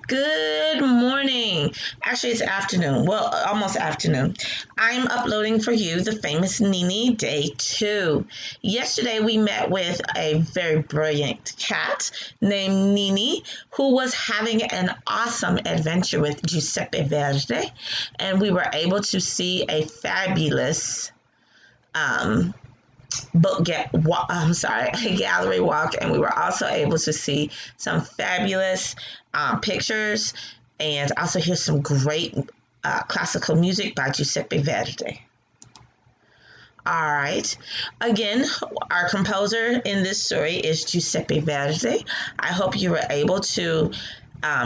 Good morning. Actually, it's afternoon. Well, almost afternoon. I'm uploading for you the famous Nini Day 2. Yesterday, we met with a very brilliant cat named Nini who was having an awesome adventure with Giuseppe Verdi, and we were able to see a fabulous um, a gallery walk, and we were also able to see some fabulous pictures and also hear some great classical music by Giuseppe Verdi. All right. Again, our composer in this story is Giuseppe Verdi. I hope you were able to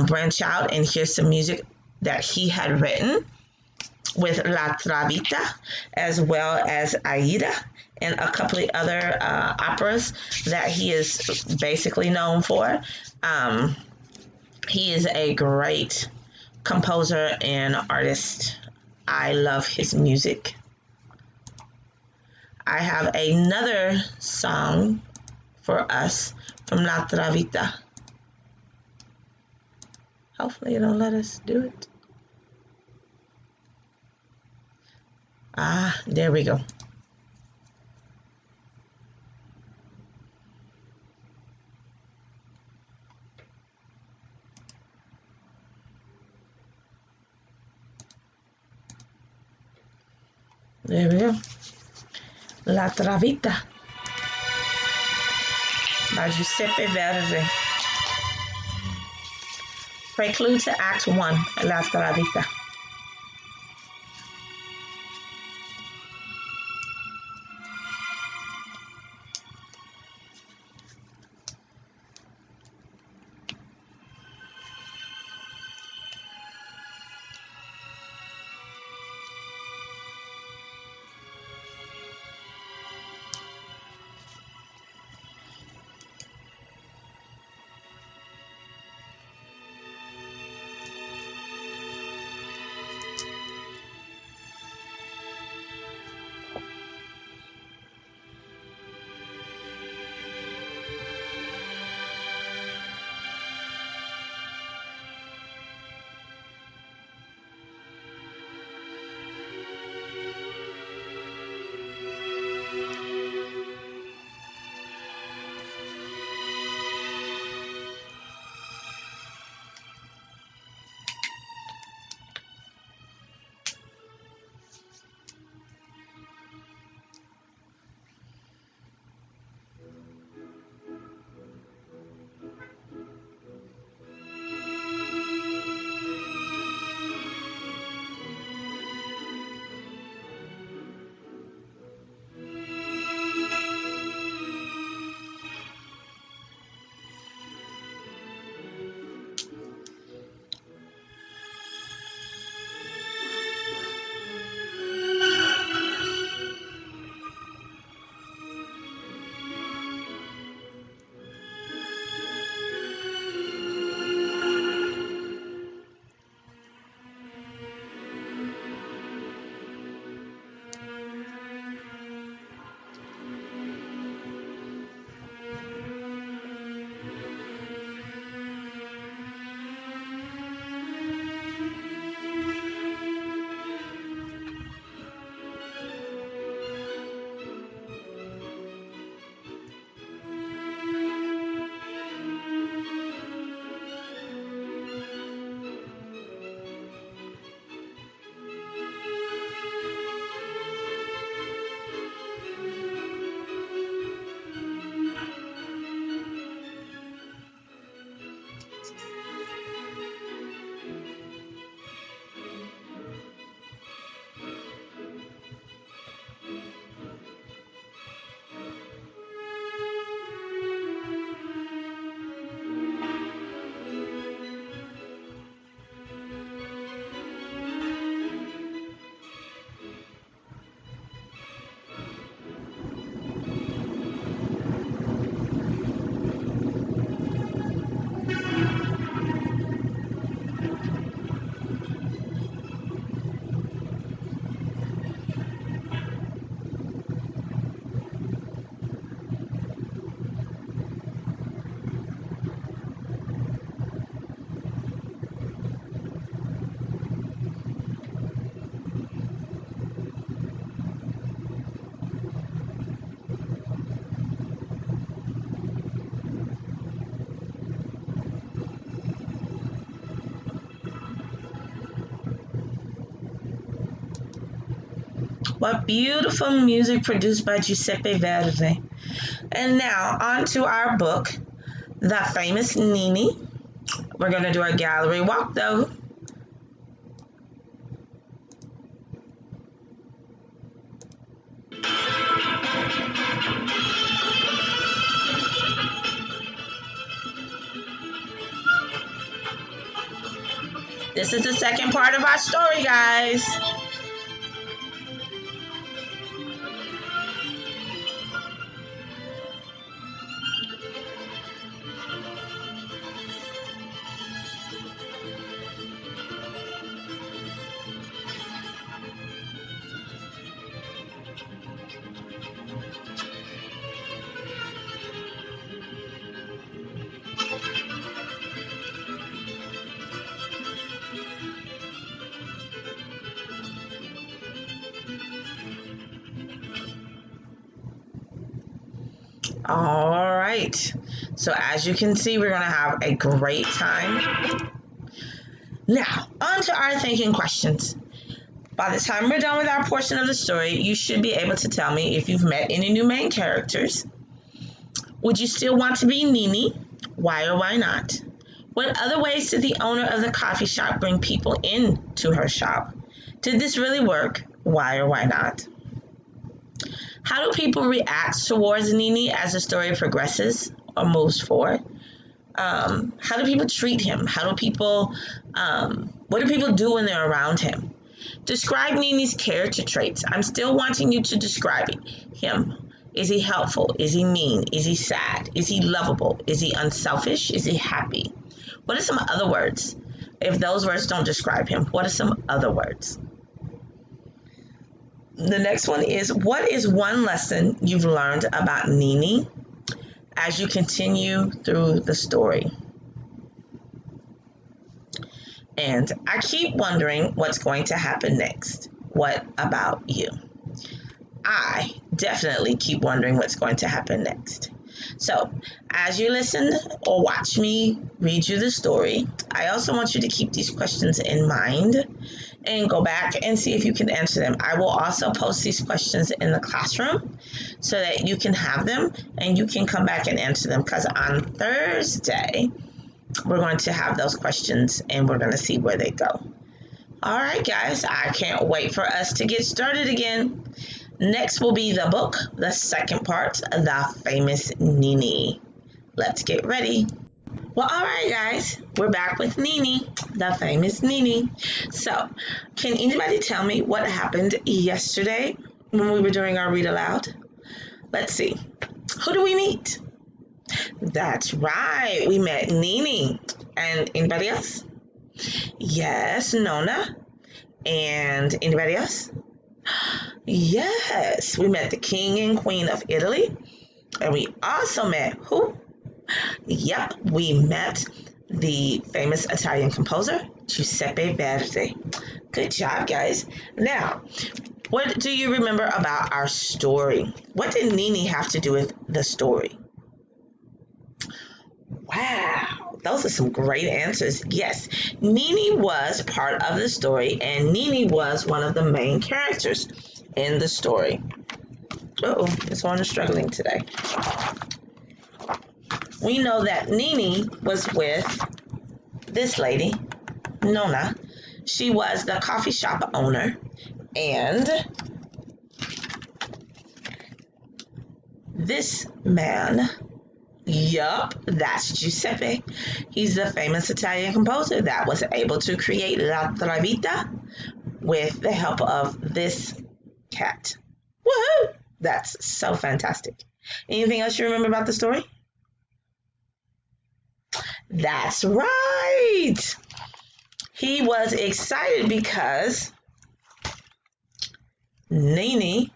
branch out and hear some music that he had written with La Traviata, as well as Aida, and a couple of other operas that he is basically known for. Um, he is a great composer and artist. I love his music. I have another song for us from La Traviata. Hopefully it'll let us do it. There we go. There we go. La Traviata by Giuseppe Verdi. Prelude to Act 1, La Traviata. What beautiful music produced by Giuseppe Verdi. And now on to our book, The Famous Nini. We're going to do a gallery walk though. This is the second part of our story, guys. All right. So as you can see, we're going to have a great time. Now, on to our thinking questions. By the time we're done with our portion of the story, you should be able to tell me if you've met any new main characters. Would you still want to be Nini? Why or why not? What other ways did the owner of the coffee shop bring people into her shop? Did this really work? Why or why not? How do people react towards Nini as the story progresses or moves forward? How do people treat him? What do people do when they're around him? Describe Nini's character traits. I'm still wanting you to describe him. Is he helpful? Is he mean? Is he sad? Is he lovable? Is he unselfish? Is he happy? What are some other words? If those words don't describe him, what are some other words? The next one is, what is one lesson you've learned about Nini as you continue through the story? And I keep wondering what's going to happen next. What about you? I definitely keep wondering what's going to happen next. So, as you listen or watch me read you the story, I also want you to keep these questions in mind and go back and see if you can answer them. I will also post these questions in the classroom so that you can have them and you can come back and answer them, because on Thursday, we're going to have those questions and we're going to see where they go. All right, guys, I can't wait for us to get started again. Next will be the book, the second part, The Famous Nini. Let's get ready. Well, all right, guys, we're back with Nini, the famous Nini. So, can anybody tell me what happened yesterday when we were doing our read aloud? Let's see. Who do we meet? That's right, we met Nini. And anybody else? Yes, Nona. And anybody else? Yes, we met the king and queen of Italy. And we also met who? Yep, we met the famous Italian composer, Giuseppe Verdi. Good job, guys. Now, what do you remember about our story? What did Nini have to do with the story? Wow, those are some great answers. Yes, Nini was part of the story, and Nini was one of the main characters in the story. Uh-oh, this one is struggling today. We know that Nini was with this lady, Nona. She was the coffee shop owner, and this man, yup, that's Giuseppe. He's the famous Italian composer that was able to create La Traviata with the help of this cat. Woohoo! That's so fantastic. Anything else you remember about the story? That's right. He was excited because Nini,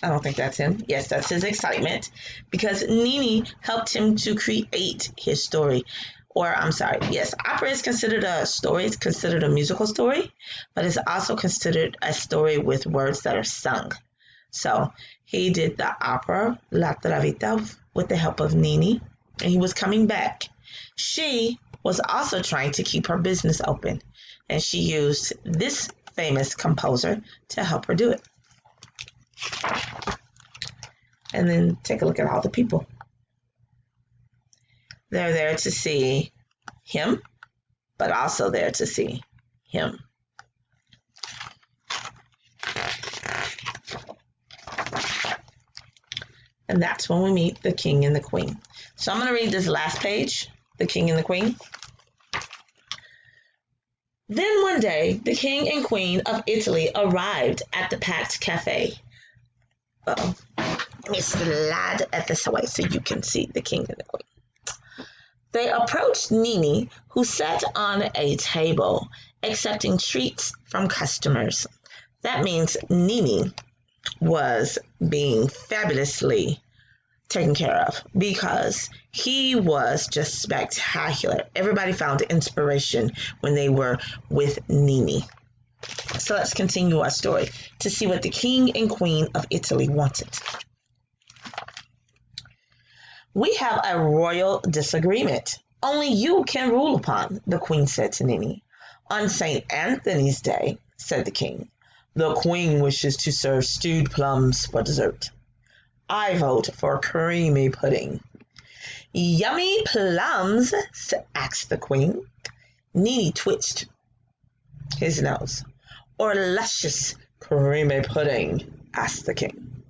I don't think that's him. Yes, that's his excitement, because Nini helped him to create his story. Or, I'm sorry, yes, opera is considered a story. It's considered a musical story, but it's also considered a story with words that are sung. So he did the opera La Traviata with the help of Nini, and he was coming back. She was also trying to keep her business open, and she used this famous composer to help her do it. And then take a look at all the people. They're there to see him, but also there to see him. And that's when we meet the king and the queen. So I'm going to read this last page, the king and the queen. Then one day, the king and queen of Italy arrived at the packed cafe. Uh-oh. Let me slide at this away so you can see the king and the queen. They approached Nini, who sat on a table, accepting treats from customers. That means Nini was being fabulously taken care of because he was just spectacular. Everybody found inspiration when they were with Nini. So let's continue our story to see what the king and queen of Italy wanted. We have a royal disagreement. Only you can rule upon, the queen said to Nini. On St. Anthony's Day, said the king, the queen wishes to serve stewed plums for dessert. I vote for creamy pudding. Yummy plums? Asked the queen. Nini twitched his nose. Or luscious creamy pudding? Asked the king.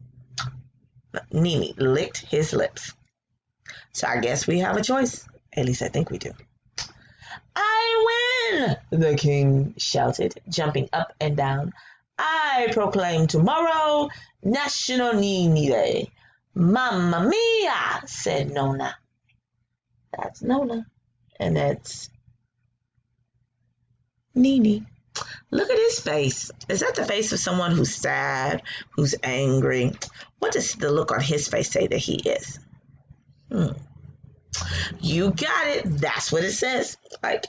Nini licked his lips. So I guess we have a choice. At least I think we do. I win, the king shouted, jumping up and down. I proclaim tomorrow National Nini Day. Mamma mia, said Nona. That's Nona. And that's Nini. Look at his face. Is that the face of someone who's sad, who's angry? What does the look on his face say that he is? You got it. That's what it says. Like,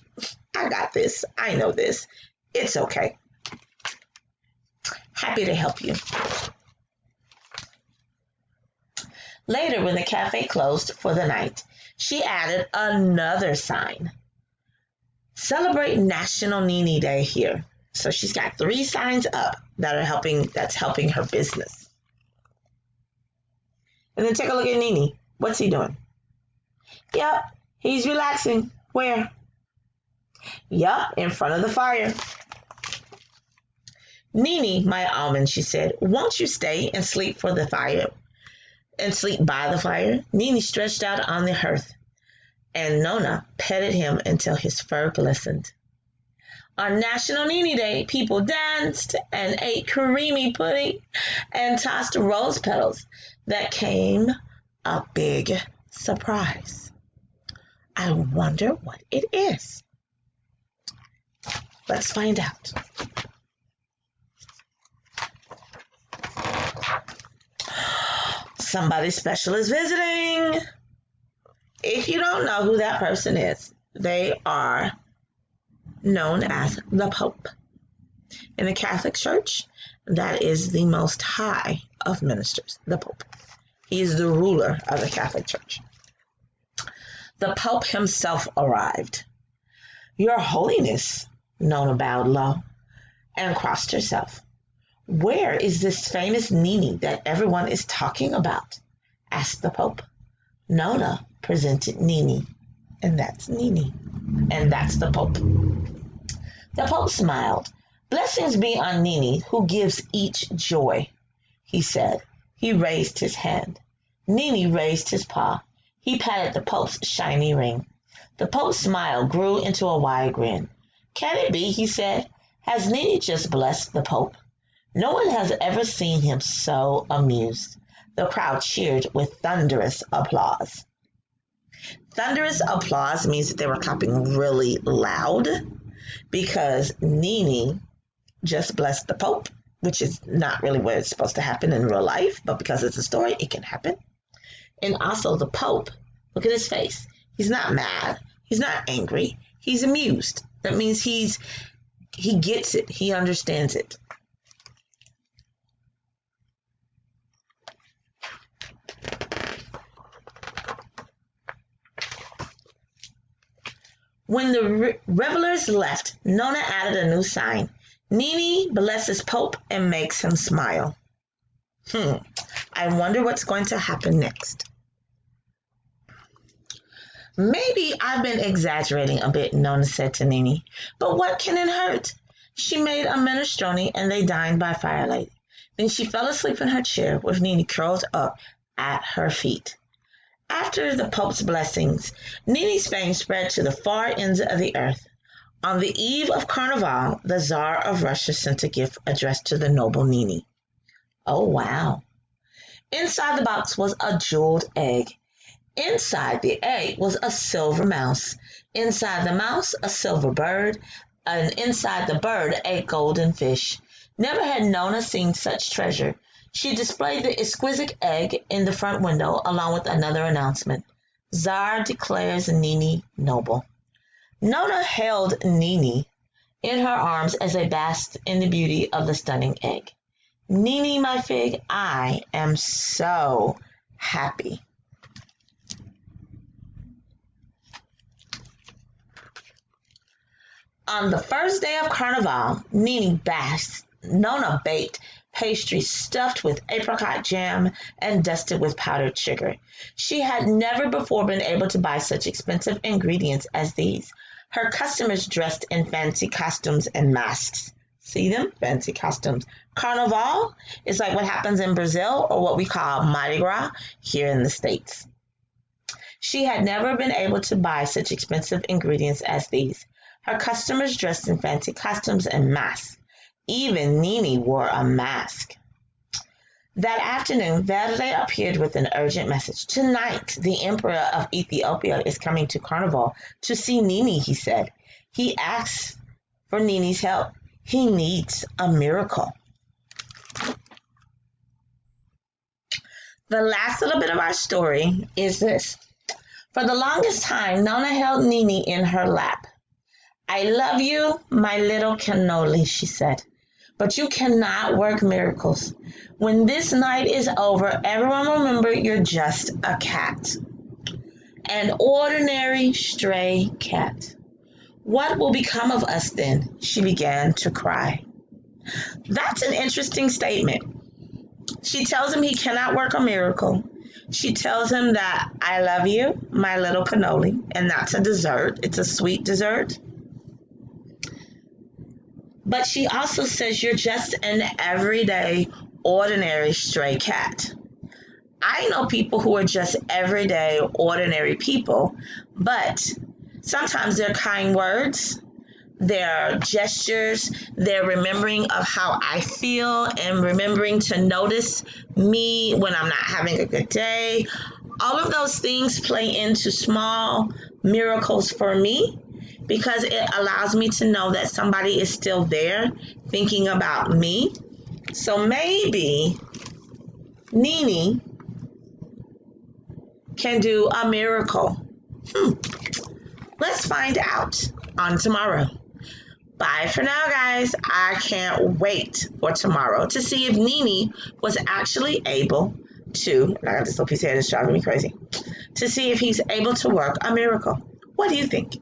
I got this. I know this. It's okay. Happy to help you. Later, when the cafe closed for the night, she added another sign. Celebrate National Nini Day here. So she's got 3 signs up that's helping her business. And then take a look at Nini. What's he doing? Yep, he's relaxing. Where? Yup, in front of the fire. Nini, my almond, she said, won't you stay and sleep for the fire? And sleep by the fire? Nini stretched out on the hearth, and Nona petted him until his fur glistened. On National Nini Day, people danced and ate creamy pudding and tossed rose petals. That came a big surprise. I wonder what it is. Let's find out. Somebody special is visiting. If you don't know who that person is, they are known as the Pope. In the Catholic Church, that is the most high of ministers, the Pope. He is the ruler of the Catholic Church. The Pope himself arrived. Your Holiness, Nona bowed low and crossed herself. Where is this famous Nini that everyone is talking about? Asked the Pope. Nona presented Nini, and that's Nini, and that's the Pope. The Pope smiled. Blessings be on Nini, who gives each joy, he said. He raised his hand. Nini raised his paw. He patted the Pope's shiny ring. The Pope's smile grew into a wide grin. Can it be, he said, has Nini just blessed the Pope? No one has ever seen him so amused. The crowd cheered with thunderous applause. Thunderous applause means that they were clapping really loud because Nini just blessed the Pope, which is not really what it's supposed to happen in real life, but because it's a story, it can happen. And also the Pope, look at his face. He's not mad. He's not angry. He's amused. That means he gets it. He understands it. When the revelers left, Nona added a new sign. Nini blesses Pope and makes him smile. Hmm, I wonder what's going to happen next. Maybe I've been exaggerating a bit, Nona said to Nini. But what can it hurt? She made a minestrone and they dined by firelight. Then she fell asleep in her chair with Nini curled up at her feet. After the Pope's blessings, Nini's fame spread to the far ends of the earth. On the eve of Carnival, the Tsar of Russia sent a gift addressed to the noble Nini. Oh, wow. Inside the box was a jeweled egg. Inside the egg was a silver mouse. Inside the mouse, a silver bird. And inside the bird, a golden fish. Never had Nona seen such treasure. She displayed the exquisite egg in the front window along with another announcement. Tsar declares Nini noble. Nona held Nini in her arms as they basked in the beauty of the stunning egg. Nini, my fig, I am so happy. On the first day of Carnival, Nona baked pastry stuffed with apricot jam and dusted with powdered sugar. She had never before been able to buy such expensive ingredients as these. Her customers dressed in fancy costumes and masks. See them? Fancy costumes. Carnival is like what happens in Brazil or what we call Mardi Gras here in the States. She had never been able to buy such expensive ingredients as these. Her customers dressed in fancy costumes and masks. Even Nini wore a mask. That afternoon, Verde appeared with an urgent message. Tonight, the Emperor of Ethiopia is coming to Carnival to see Nini, he said. He asks for Nini's help. He needs a miracle. The last little bit of our story is this. For the longest time, Nona held Nini in her lap. I love you, my little cannoli, she said. But you cannot work miracles. When this night is over, everyone remember you're just a cat. An ordinary stray cat. What will become of us then? She began to cry. That's an interesting statement. She tells him he cannot work a miracle. She tells him that I love you, my little cannoli, and that's a dessert. It's a sweet dessert. But she also says you're just an everyday, ordinary stray cat. I know people who are just everyday, ordinary people, but sometimes they're kind words, they're gestures, they're remembering of how I feel and remembering to notice me when I'm not having a good day. All of those things play into small miracles for me because it allows me to know that somebody is still there thinking about me. So maybe Nini can do a miracle. Let's find out on tomorrow. Bye for now, guys. I can't wait for tomorrow to see if Nini was actually able to, I got this little piece of hair that's driving me crazy, to see if he's able to work a miracle. What do you think?